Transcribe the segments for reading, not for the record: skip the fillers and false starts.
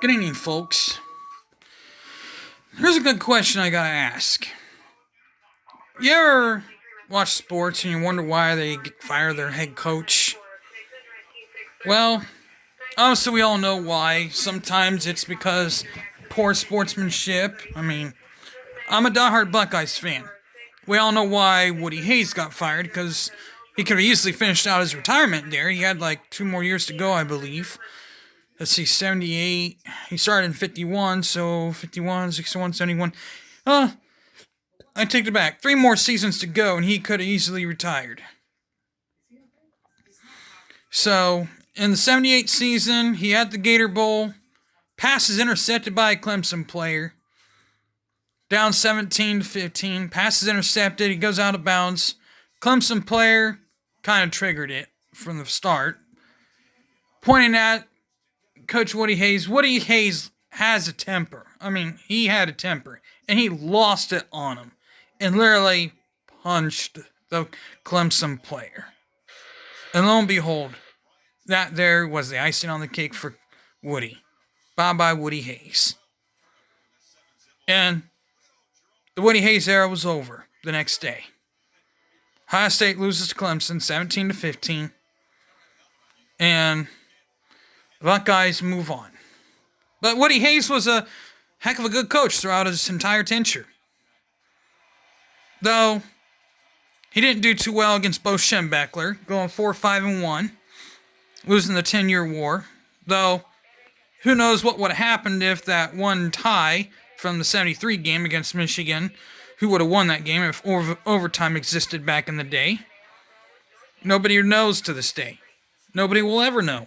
Good evening, folks. Here's a good question I gotta ask. You ever watch sports and you wonder why they fire their head coach? Well, obviously we all know why. Sometimes it's because poor sportsmanship. I'm a diehard Buckeyes fan. We all know why Woody Hayes got fired because he could have easily finished out his retirement there. He had like 2 more years to go, I believe. Let's see, 78. He started in 51, so 51, 61, 71. I take it back. 3 more seasons to go, and he could have easily retired. So, in the 78 season, he had the Gator Bowl. Passes intercepted by a Clemson player. Down 17-15. Passes intercepted. He goes out of bounds. Clemson player kind of triggered it from the start. Pointing at Coach Woody Hayes. Woody Hayes has a temper. He had a temper. And he lost it on him. And literally punched the Clemson player. And lo and behold, that there was the icing on the cake for Woody. Bye-bye Woody Hayes. And the Woody Hayes era was over the next day. Ohio State loses to Clemson 17-15. And the Buckeyes move on. But Woody Hayes was a heck of a good coach throughout his entire tenure. Though, he didn't do too well against Bo Schembechler, going 4-5-1, losing the 10-year war. Though, who knows what would have happened if that one tie from the 73 game against Michigan, who would have won that game if overtime existed back in the day. Nobody knows to this day. Nobody will ever know.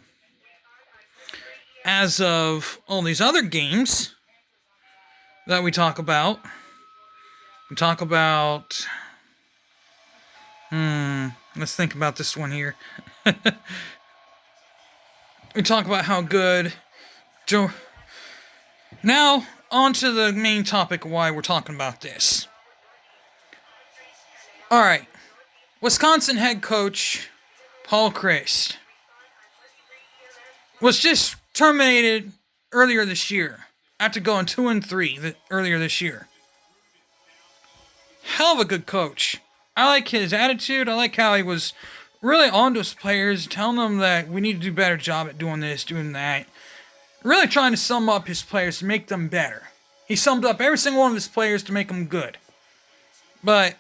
As of all these other games that we talk about, let's think about this one here. We talk about how good Joe. Now, on to the main topic of why we're talking about this. Alright. Wisconsin head coach Paul Chryst was just terminated earlier this year after going 2-3 earlier this year. Hell of a good coach. I like his attitude. I like how he was really on to his players, telling them that we need to do a better job at doing this, doing that. Really trying to sum up his players to make them better. He summed up every single one of his players to make them good. But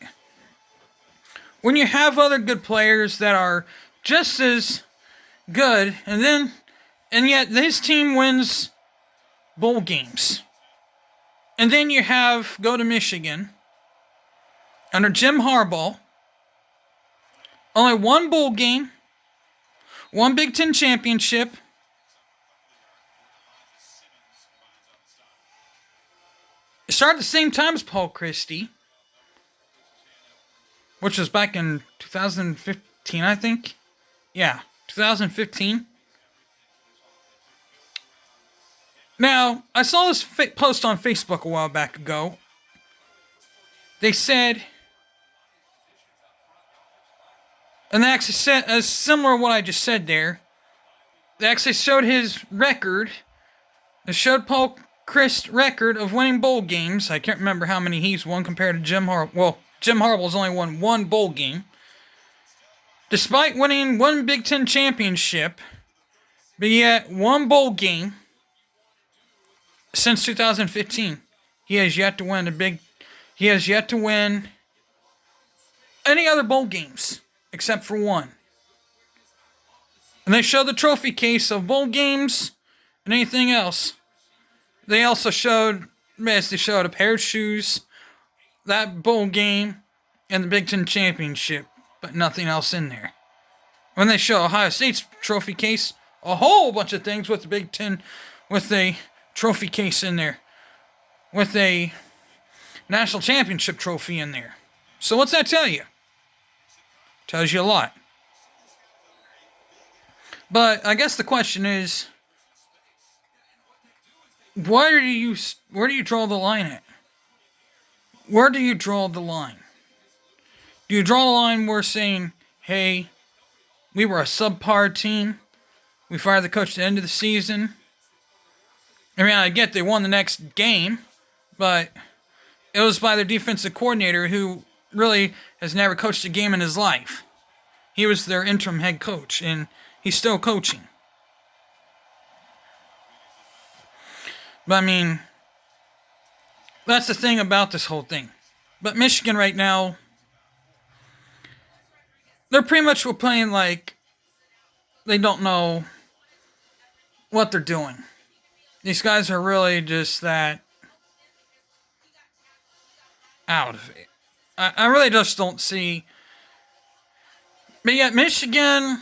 when you have other good players that are just as good, and yet his team wins bowl games, and then you go to Michigan under Jim Harbaugh, only one bowl game, one Big Ten championship, it started at the same time as Paul Chryst, which was back in 2015, I think. Yeah, 2015. Now, I saw this post on Facebook a while back ago. They said, and they actually said, as similar to what I just said there, they actually showed his record. They showed Paul Chryst's record of winning bowl games. I can't remember how many he's won compared to Jim Harbaugh. Well, Jim Harbaugh's only won one bowl game. Despite winning one Big Ten championship, but yet one bowl game since 2015, he has yet to win any other bowl games except for one. And they show the trophy case of bowl games and anything else. They also showed a pair of shoes, that bowl game, and the Big Ten championship, but nothing else in there. When they show Ohio State's trophy case, a whole bunch of things with the Big Ten, with a trophy case in there, with a national championship trophy in there. So what's that tell you? Tells you a lot. But I guess the question is, where do you draw the line at? Where do you draw the line? Do you draw the line where saying, hey, we were a subpar team, we fired the coach at the end of the season, I mean, I get they won the next game, but it was by their defensive coordinator who really has never coached a game in his life. He was their interim head coach, and he's still coaching. But I mean, that's the thing about this whole thing. But Michigan right now, they're pretty much playing like they don't know what they're doing. These guys are really just that out of it. I really just don't see. But yet, Michigan,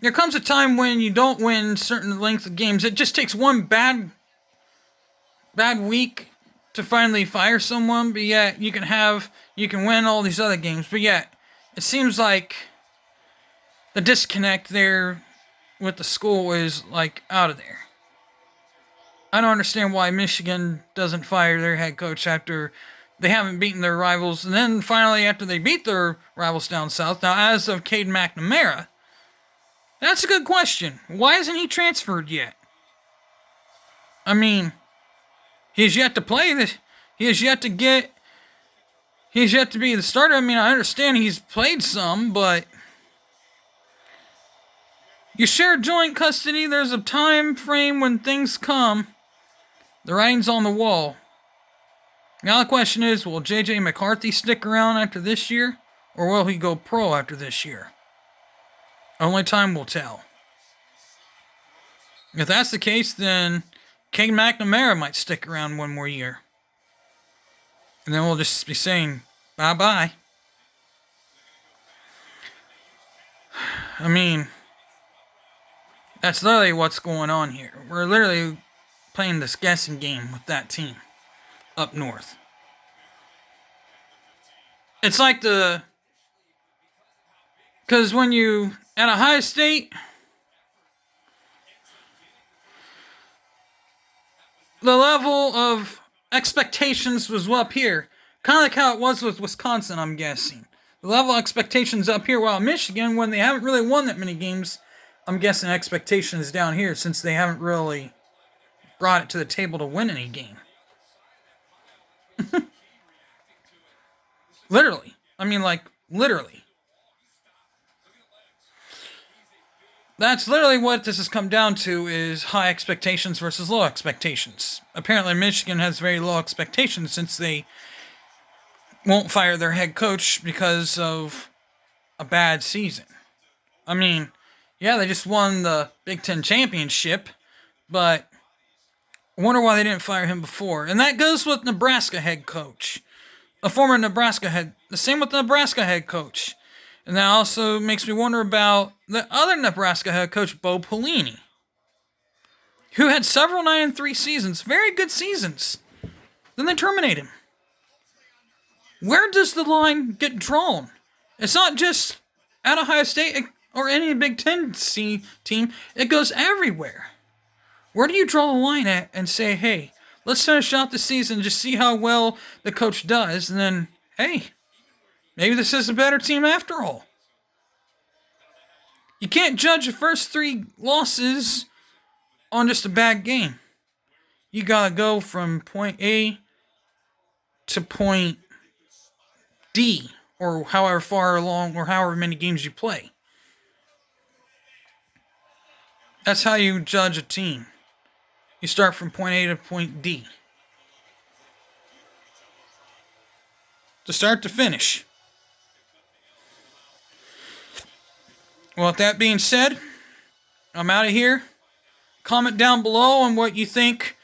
there comes a time when you don't win certain length of games. It just takes one bad week to finally fire someone, but yet you can win all these other games. But yet, it seems like the disconnect there with the school is like out of there. I don't understand why Michigan doesn't fire their head coach after they haven't beaten their rivals, and then finally after they beat their rivals down south. Now, as of Cade McNamara, that's a good question. Why isn't he transferred yet? I mean, he's yet to play this. He has yet to be the starter. I mean, I understand he's played some, but you share joint custody. There's a time frame when things come. The writing's on the wall. Now the question is, will J.J. McCarthy stick around after this year, or will he go pro after this year? Only time will tell. If that's the case, then Cade McNamara might stick around one more year. And then we'll just be saying, bye-bye. I mean, that's literally what's going on here. We're literally playing this guessing game with that team up north. It's like because when you, at Ohio State, the level of expectations was up here. Kind of like how it was with Wisconsin, I'm guessing. The level of expectations up here, while Michigan, when they haven't really won that many games, I'm guessing expectations down here since they haven't really brought it to the table to win any game. Literally. I mean, like, literally. That's literally what this has come down to, is high expectations versus low expectations. Apparently, Michigan has very low expectations since they won't fire their head coach because of a bad season. I mean, yeah, they just won the Big Ten championship, but I wonder why they didn't fire him before. And that goes with Nebraska head coach. A former Nebraska head. The same with the Nebraska head coach. And that also makes me wonder about the other Nebraska head coach, Bo Pelini, who had several 9-3 seasons. Very good seasons. Then they terminate him. Where does the line get drawn? It's not just at Ohio State or any Big Ten team. It goes everywhere. Where do you draw the line at and say, hey, let's finish out the season, just see how well the coach does, and then, hey, maybe this is a better team after all. You can't judge the first 3 losses on just a bad game. You gotta go from point A to point D, or however far along, or however many games you play. That's how you judge a team. You start from point A to point D. To start to finish. Well, with that being said, I'm out of here. Comment down below on what you think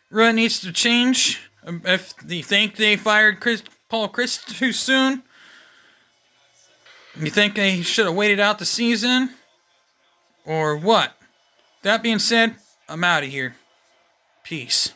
really needs to change. If you think they fired Paul Chryst too soon. You think they should have waited out the season. Or what? That being said, I'm out of here. Peace.